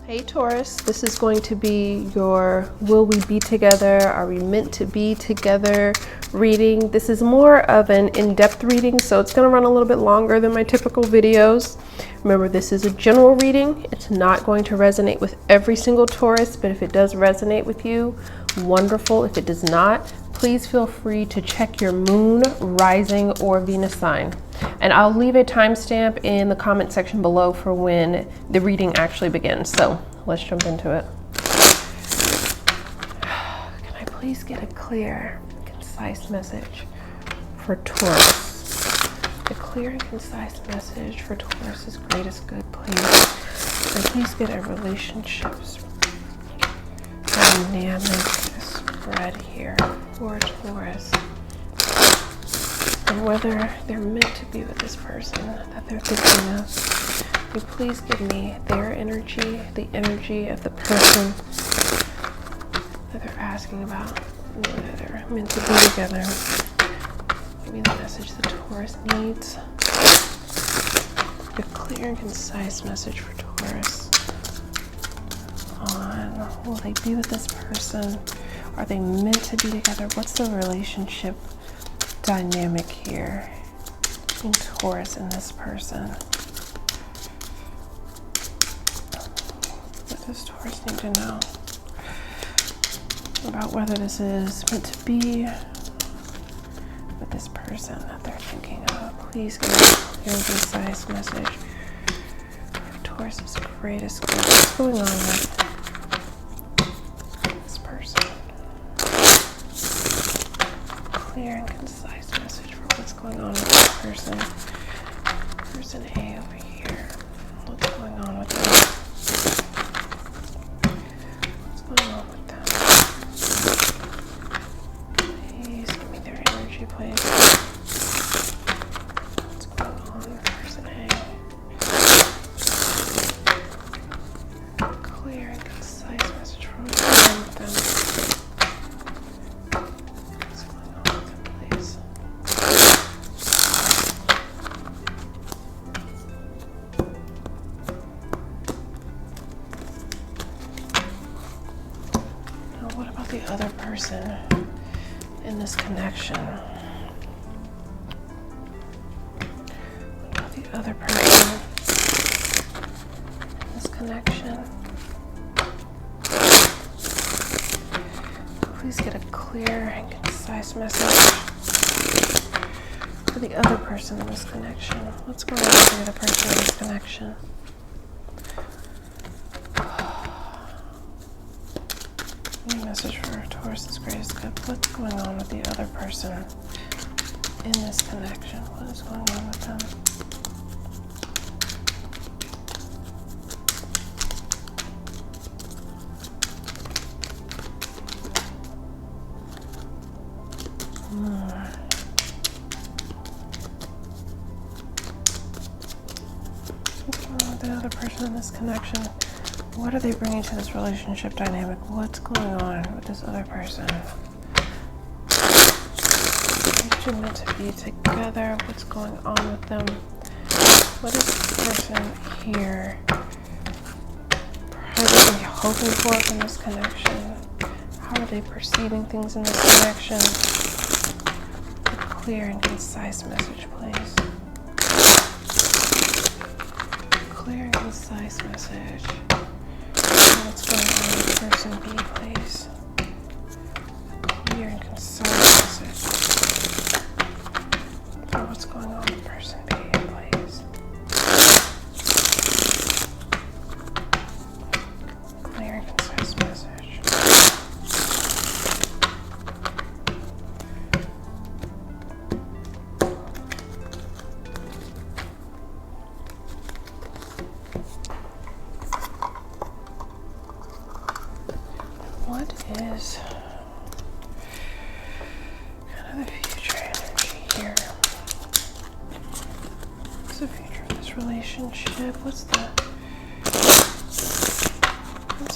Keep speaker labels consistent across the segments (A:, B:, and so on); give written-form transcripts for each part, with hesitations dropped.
A: Hey Taurus, this is going to be your will we be together, are we meant to be together reading. This is more of an in-depth reading, so it's going to run a little bit longer than my typical videos. Remember, this is a general reading. It's not going to resonate with every single Taurus, but if it does resonate with you, wonderful. If it does not, please feel free to check your moon, rising, or Venus sign. And I'll leave a timestamp in the comment section below for when the reading actually begins. So let's jump into it. Can I please get a clear, concise message for Taurus? A clear and concise message for Taurus's greatest good, please. And please get a relationships dynamic spread here for Taurus. And whether they're meant to be with this person that they're thinking of. Can you please give me their energy, the energy of the person that they're asking about, whether they're meant to be together. Give me the message the Taurus needs. A clear and concise message for Taurus on will they be with this person? Are they meant to be together? What's the relationship dynamic here between Taurus and this person? What does Taurus need to know about whether this is meant to be with this person that they're thinking of? Please give me a clear and concise message for Taurus's greatest good. What's going on with this person? Clear and concise message for what's going on with this person. Person A over here. What's going on with them? What's going on with them? Please give me their energy, please. What's going on with person A? Clear and concise message for what's going on with them. The other person in this connection. What about the other person in this connection? Please get a clear and concise message for the other person in this connection. What's going on with the other person in this connection? Message for Taurus's greatest good. What's going on with the other person in this connection? What is going on with them? What's going on with the other person in this connection? What are they bringing to this relationship dynamic? What's going on with this other person? They're meant to be together. What's going on with them? What is this person here presently hoping for from this connection? How are they perceiving things in this connection? A clear and concise message, please. Clear and concise message. What's going on with person B, please? Clear and concise message. So what's going on with person B, please? Clear and concise message. What is kind of the future energy here? What's the future of this relationship? What's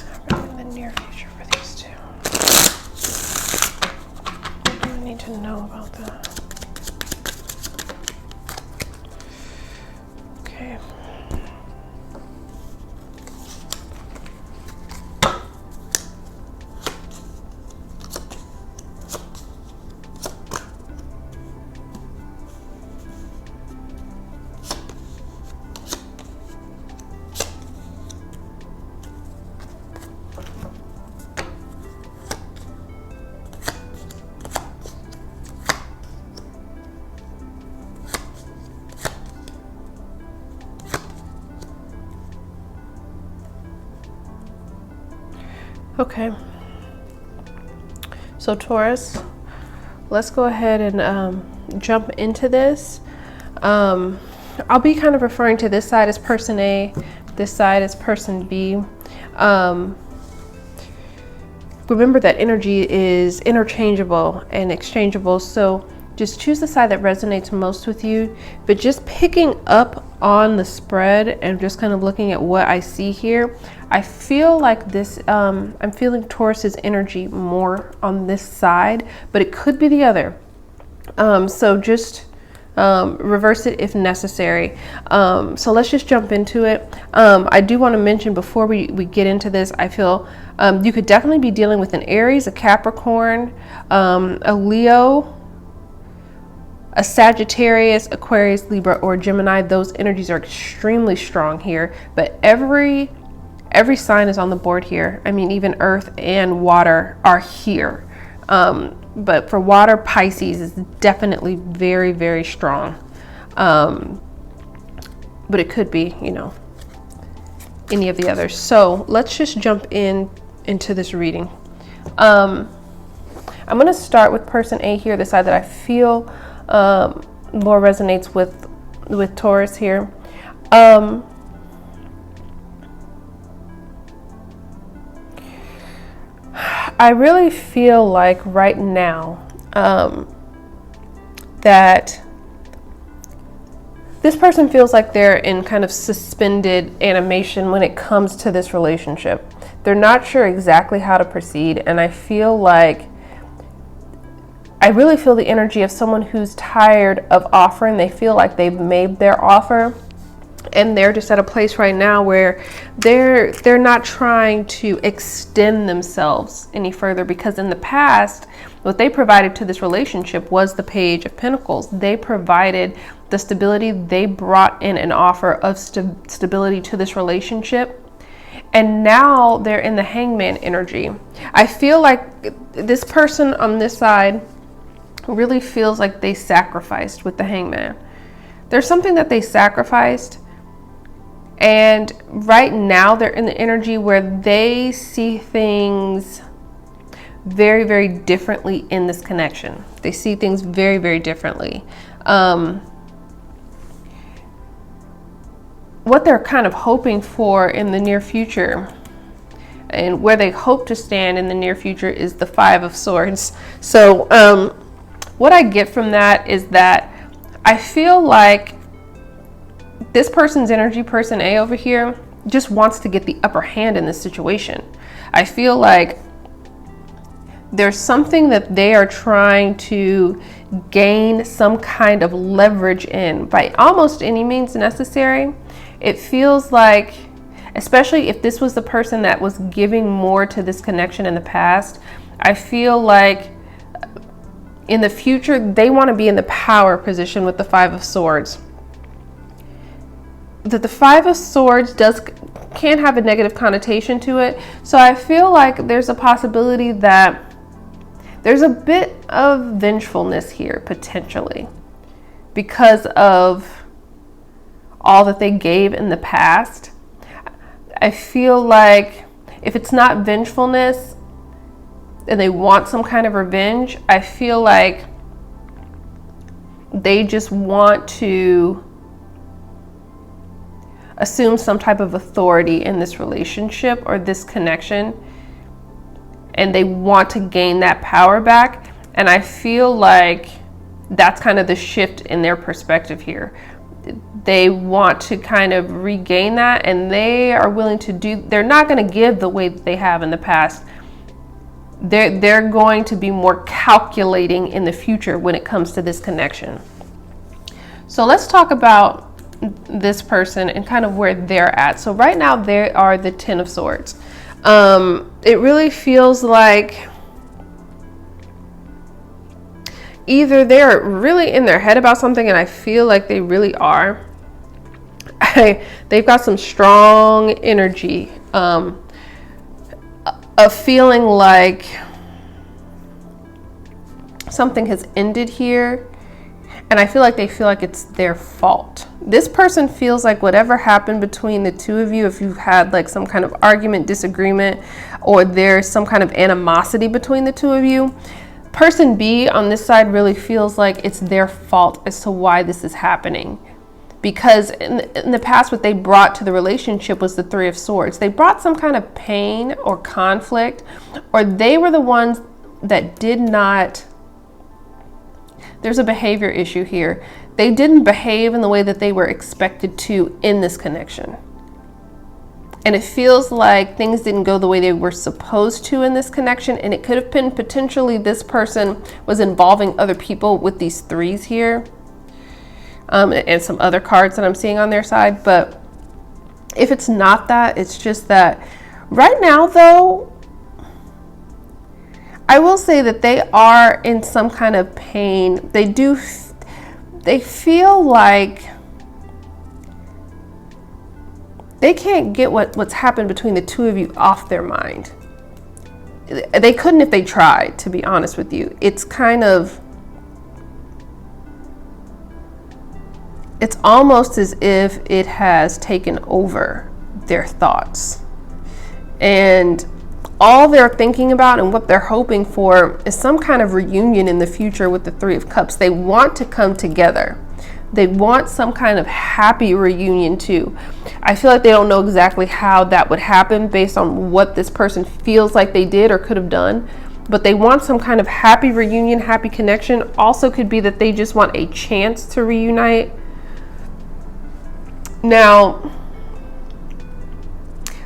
A: happening in the near future for these two? What do I need to know about that? Okay. Okay. So Taurus, let's go ahead and jump into this. I'll be kind of referring to this side as person A, this side as person B. Remember that energy is interchangeable and exchangeable, so just choose the side that resonates most with you. But just picking up on the spread and just kind of looking at what I see here, I feel like this, I'm feeling Taurus's energy more on this side, but it could be the other. So just reverse it if necessary. So let's just jump into it. I do want to mention before we get into this, I feel you could definitely be dealing with an Aries, a Capricorn, a Leo, a Sagittarius, Aquarius, Libra, or Gemini. Those energies are extremely strong here, but every sign is on the board here. I mean, even earth and water are here. But for water, Pisces is definitely very, very strong. But it could be, you know, any of the others. So let's just jump into this reading. I'm going to start with person A here, the side that I feel more resonates with Taurus here. I really feel like right now that this person feels like they're in kind of suspended animation when it comes to this relationship. They're not sure exactly how to proceed, and I really feel the energy of someone who's tired of offering. They feel like they've made their offer, and they're just at a place right now where they're not trying to extend themselves any further, because in the past, what they provided to this relationship was the Page of Pentacles. They provided the stability. They brought in an offer of stability to this relationship. And now they're in the Hangman energy. I feel like this person on this side really feels like they sacrificed with the Hangman. There's something that they sacrificed, and right now they're in the energy where they see things very, very differently in this connection. They see things very, very differently. What they're kind of hoping for in the near future, and where they hope to stand in the near future, is the Five of Swords. So what I get from that is that I feel like this person's energy, person A over here, just wants to get the upper hand in this situation. I feel like there's something that they are trying to gain some kind of leverage in by almost any means necessary. It feels like, especially if this was the person that was giving more to this connection in the past, I feel like in the future, they want to be in the power position with the Five of Swords. That the Five of Swords can have a negative connotation to it. So I feel like there's a possibility that there's a bit of vengefulness here, potentially, because of all that they gave in the past. I feel like if it's not vengefulness and they want some kind of revenge, I feel like they just want to assume some type of authority in this relationship or this connection, and they want to gain that power back. And I feel like that's kind of the shift in their perspective here. They want to kind of regain that, and they are willing to they're not going to give the way that they have in the past. They're going to be more calculating in the future when it comes to this connection. So let's talk about this person and kind of where they're at. So right now they are the Ten of Swords. It really feels like either they're really in their head about something, and I feel like they really are. They've got some strong energy of feeling like something has ended here, and I feel like they feel like it's their fault This person feels like whatever happened between the two of you, if you've had like some kind of argument, disagreement, or there's some kind of animosity between the two of you, person B on this side really feels like it's their fault as to why this is happening. Because in the past, what they brought to the relationship was the Three of Swords. They brought some kind of pain or conflict, or they were the ones that did not, there's a behavior issue here. They didn't behave in the way that they were expected to in this connection. And it feels like things didn't go the way they were supposed to in this connection. And it could have been potentially this person was involving other people with these threes here. And some other cards that I'm seeing on their side. But if it's not that, it's just that right now, though, I will say that they are in some kind of pain. They feel like they can't get what's happened between the two of you off their mind. They couldn't if they tried, to be honest with you. It's almost as if it has taken over their thoughts. And all they're thinking about and what they're hoping for is some kind of reunion in the future with the Three of Cups. They want to come together. They want some kind of happy reunion too. I feel like they don't know exactly how that would happen based on what this person feels like they did or could have done. But they want some kind of happy reunion, happy connection. Also could be that they just want a chance to reunite. Now,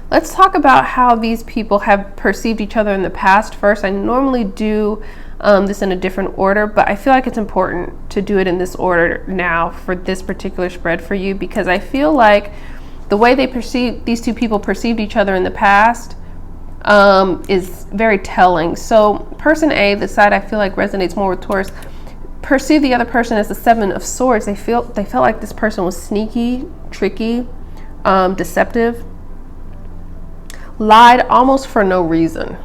A: let's talk about how these people have perceived each other in the past first. I normally do this in a different order, but I feel like it's important to do it in this order now for this particular spread for you, because I feel like the way these two people perceived each other in the past is very telling. So person A, the side I feel like resonates more with Taurus, perceive the other person as the Seven of Swords. They felt like this person was sneaky, tricky, deceptive, lied almost for no reason.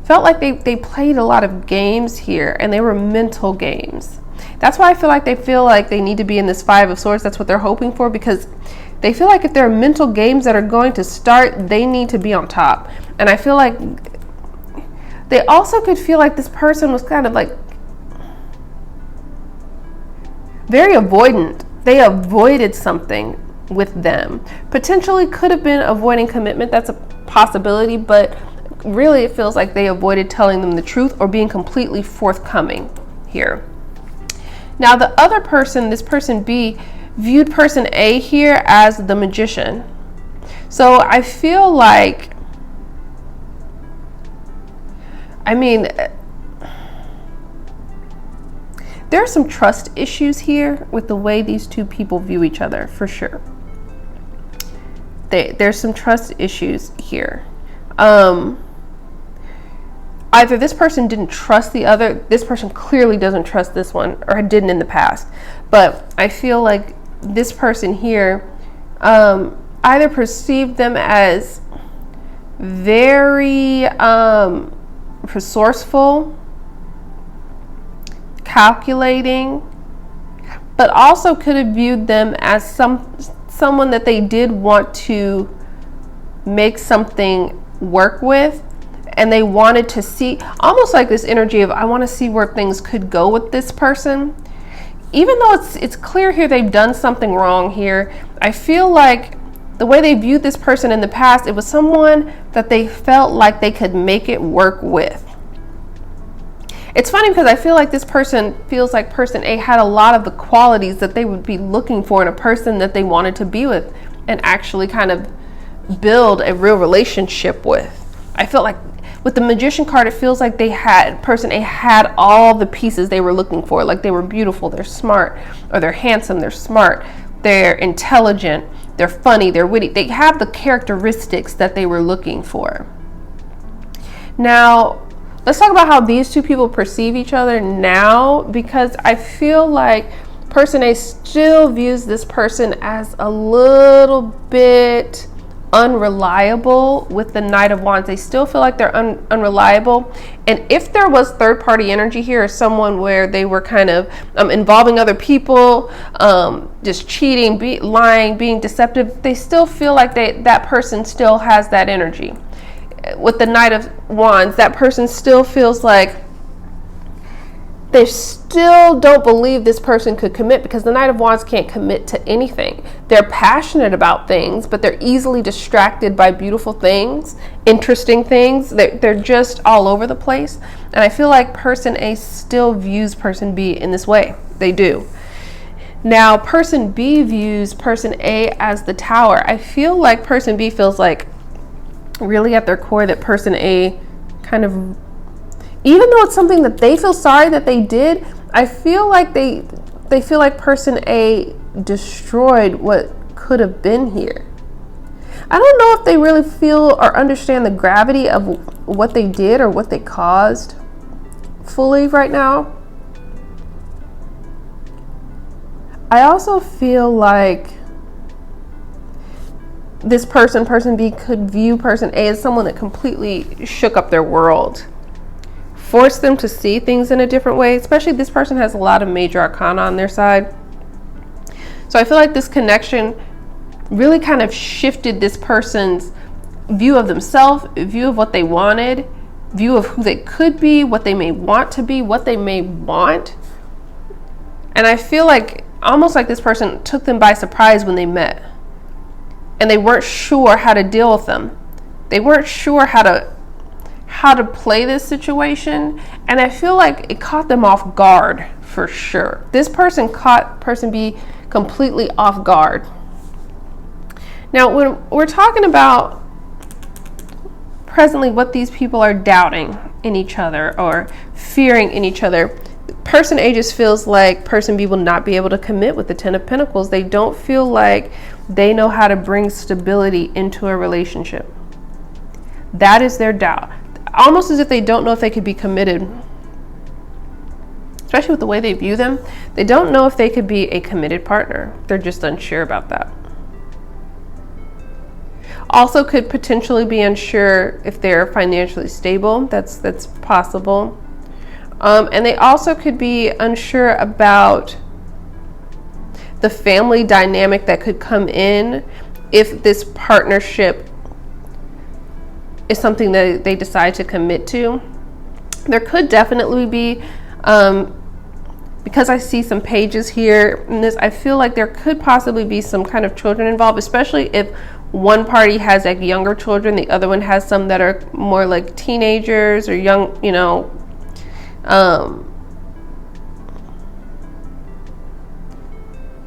A: Felt like they played a lot of games here, and they were mental games. That's why I feel like they need to be in this Five of Swords. That's what they're hoping for, because they feel like if there are mental games that are going to start, they need to be on top. And I feel like they also could feel like this person was kind of like very avoidant. They avoided something with them. Potentially could have been avoiding commitment. That's a possibility, but really it feels like they avoided telling them the truth or being completely forthcoming here. Now the other person, this person B, viewed person A here as the Magician. So I feel like, there are some trust issues here with the way these two people view each other, for sure. There's some trust issues here. Either this person didn't trust the other, this person clearly doesn't trust this one, or didn't in the past. But I feel like this person here either perceived them as very resourceful, calculating, but also could have viewed them as someone that they did want to make something work with, and they wanted to see, almost like this energy of, I want to see where things could go with this person. Even though it's clear here they've done something wrong here, I feel like the way they viewed this person in the past, it was someone that they felt like they could make it work with. It's funny because I feel like this person feels like person A had a lot of the qualities that they would be looking for in a person that they wanted to be with and actually kind of build a real relationship with. I felt like with the Magician card, it feels like person A had all the pieces they were looking for. Like they were beautiful, they're smart, or they're handsome, they're smart, they're intelligent, they're funny, they're witty. They have the characteristics that they were looking for. Now, let's talk about how these two people perceive each other now, because I feel like person A still views this person as a little bit unreliable with the Knight of Wands. They still feel like they're unreliable. And if there was third party energy here, or someone where they were kind of involving other people, just cheating, lying, being deceptive, they still feel like that person still has that energy. With the Knight of Wands, that person still feels like they still don't believe this person could commit, because the Knight of Wands can't commit to anything. They're passionate about things, but they're easily distracted by beautiful things, interesting things. They're just all over the place. And I feel like person A still views person B in this way. They do. Now, person B views person A as the Tower. I feel like person B feels like really at their core that person A kind of, even though it's something that they feel sorry that they did, I feel like they feel like person A destroyed what could have been here. I don't know if they really feel or understand the gravity of what they did or what they caused fully right now. I also feel like this person B, could view person A as someone that completely shook up their world, forced them to see things in a different way. Especially this person has a lot of major arcana on their side. So I feel like this connection really kind of shifted this person's view of themselves, view of what they wanted, view of who they could be, what they may want to be, what they may want. And I feel like almost like this person took them by surprise when they met, and they weren't sure how to deal with them. They weren't sure how to play this situation, and I feel like it caught them off guard for sure. This person caught person B completely off guard. Now, when we're talking about presently what these people are doubting in each other or fearing in each other, person A just feels like person B will not be able to commit with the Ten of Pentacles. They don't feel like they know how to bring stability into a relationship. That is their doubt. Almost as if they don't know if they could be committed. Especially with the way they view them. They don't know if they could be a committed partner. They're just unsure about that. Also could potentially be unsure if they're financially stable. That's possible. And they also could be unsure about the family dynamic that could come in if this partnership is something that they decide to commit to. There could definitely be, because I see some pages here in this, I feel like there could possibly be some kind of children involved, especially if one party has like younger children, the other one has some that are more like teenagers or young,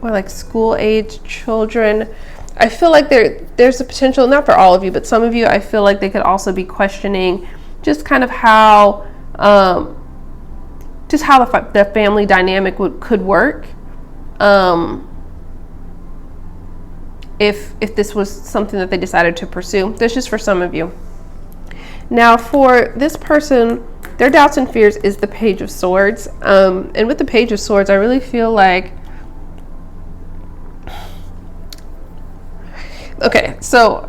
A: or like school age children. I feel like there's a potential, not for all of you, but some of you, I feel like they could also be questioning just kind of how, the family dynamic could work. If this was something that they decided to pursue. That's just for some of you. Now for this person, their doubts and fears is the Page of Swords. And with the Page of Swords, I really feel like, okay, so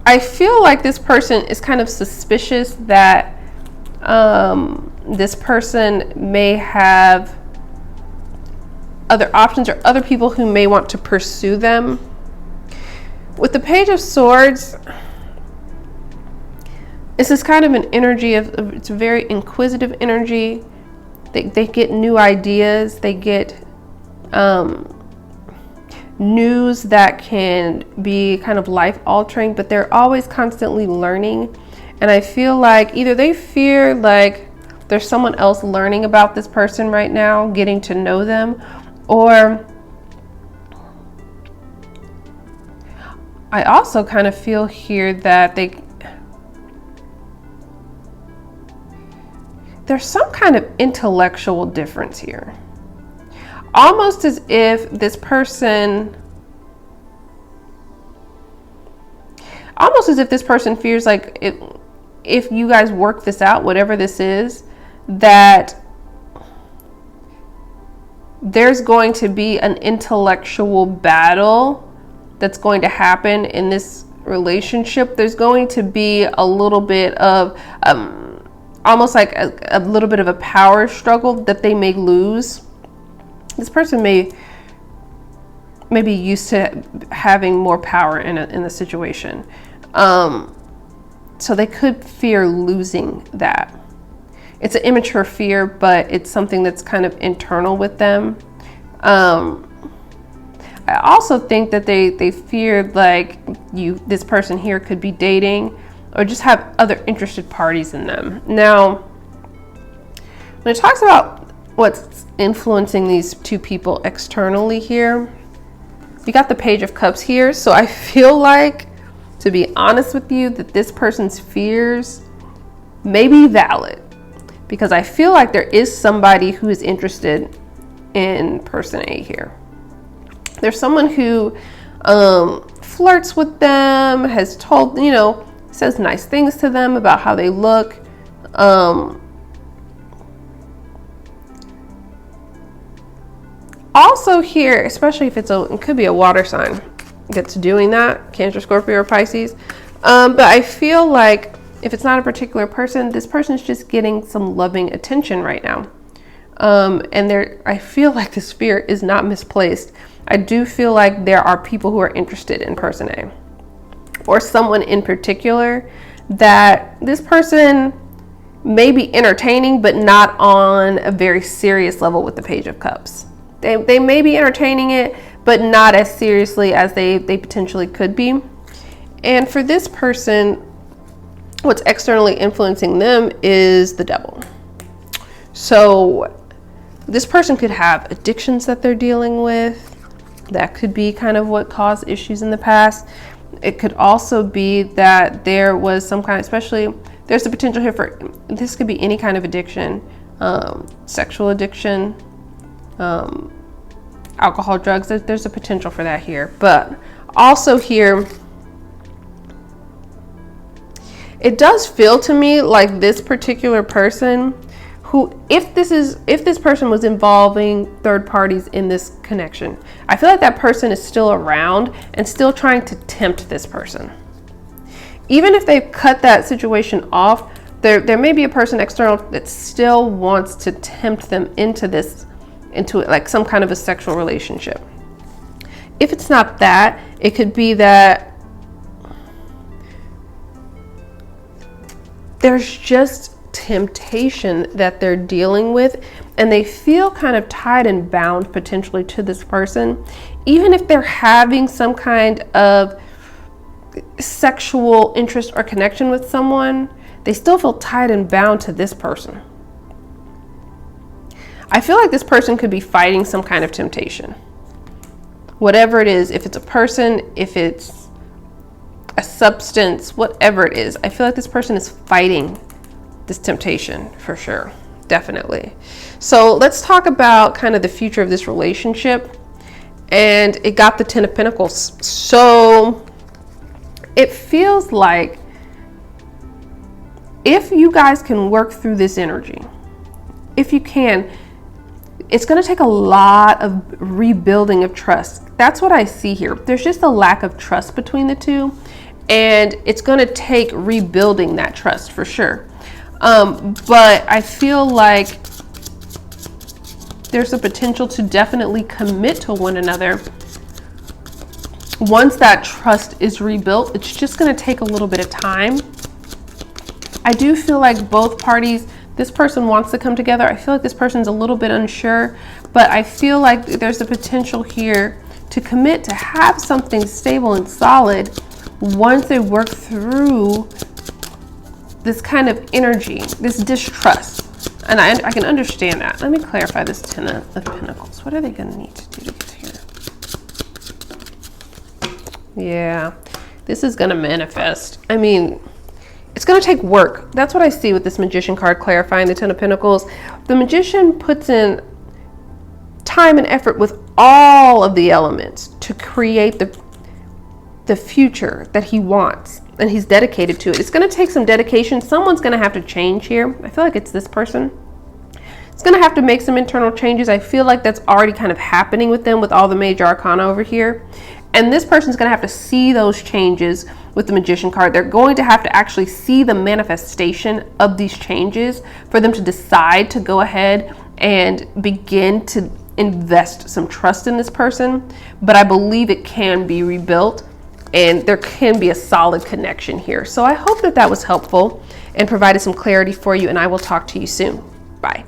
A: I feel like this person is kind of suspicious that this person may have other options or other people who may want to pursue them. With the Page of Swords, this is kind of an energy of it's a very inquisitive energy. They get new ideas. They get news that can be kind of life-altering, but they're always constantly learning. And I feel like either they fear like there's someone else learning about this person right now, getting to know them, or I also kind of feel here that there's some kind of intellectual difference here. Almost as if this person fears like if you guys work this out, whatever this is, that there's going to be an intellectual battle that's going to happen in this relationship, there's going to be a little bit of almost like a little bit of a power struggle that they may lose. This person may be used to having more power in the situation. So they could fear losing that. It's an immature fear, but it's something that's kind of internal with them. I also think that they feared like this person here could be dating or just have other interested parties in them. Now, when it talks about what's influencing these two people externally here, you got the Page of Cups here. So I feel like, to be honest with you, that this person's fears may be valid, because I feel like there is somebody who is interested in person A here. There's someone who flirts with them, has told, says nice things to them about how they look. Also here, especially if it could be a water sign that's doing that, Cancer, Scorpio, or Pisces. But I feel like if it's not a particular person, this person's just getting some loving attention right now. And I feel like this fear is not misplaced. I do feel like there are people who are interested in person A, or someone in particular that this person may be entertaining, but not on a very serious level with the Page of Cups. They may be entertaining it, but not as seriously as they potentially could be. And for this person, what's externally influencing them is the Devil. So this person could have addictions that they're dealing with. That could be kind of what caused issues in the past. It could also be that there was some kind, especially there's the potential here for, this could be any kind of addiction, sexual addiction, alcohol, drugs. There's a potential for that here. But also here, it does feel to me like this particular person who, if this person was involving third parties in this connection, I feel like that person is still around and still trying to tempt this person. Even if they've cut that situation off, there may be a person external that still wants to tempt them into like some kind of a sexual relationship. If it's not that, it could be that there's just temptation that they're dealing with, and they feel kind of tied and bound potentially to this person. Even if they're having some kind of sexual interest or connection with someone, they still feel tied and bound to this person. I feel like this person could be fighting some kind of temptation. Whatever it is, if it's a person, if it's a substance, whatever it is, I feel like this person is fighting this temptation for sure, definitely. So let's talk about kind of the future of this relationship. And it got the 10 of Pentacles. So it feels like if you guys can work through this energy, if you can, it's going to take a lot of rebuilding of trust. That's what I see here. There's just a lack of trust between the two, and it's going to take rebuilding that trust for sure. But I feel like there's a potential to definitely commit to one another. Once that trust is rebuilt, it's just going to take a little bit of time. I do feel like both parties, this person wants to come together. I feel like this person's a little bit unsure, but I feel like there's a potential here to commit to have something stable and solid once they work through this kind of energy, this distrust. And I can understand that. Let me clarify this 10 of Pentacles. What are they going to need to do to get here? Yeah, this is going to manifest. I mean, it's going to take work. That's what I see with this Magician card clarifying the 10 of Pentacles. The Magician puts in time and effort with all of the elements to create the future that he wants, and he's dedicated to it. It's going to take some dedication. Someone's going to have to change here. I feel like it's this person. It's going to have to make some internal changes. I feel like that's already kind of happening with them with all the major arcana over here. And this person's going to have to see those changes with the Magician card. They're going to have to actually see the manifestation of these changes for them to decide to go ahead and begin to invest some trust in this person. But I believe it can be rebuilt and there can be a solid connection here. So I hope that that was helpful and provided some clarity for you, and I will talk to you soon. Bye.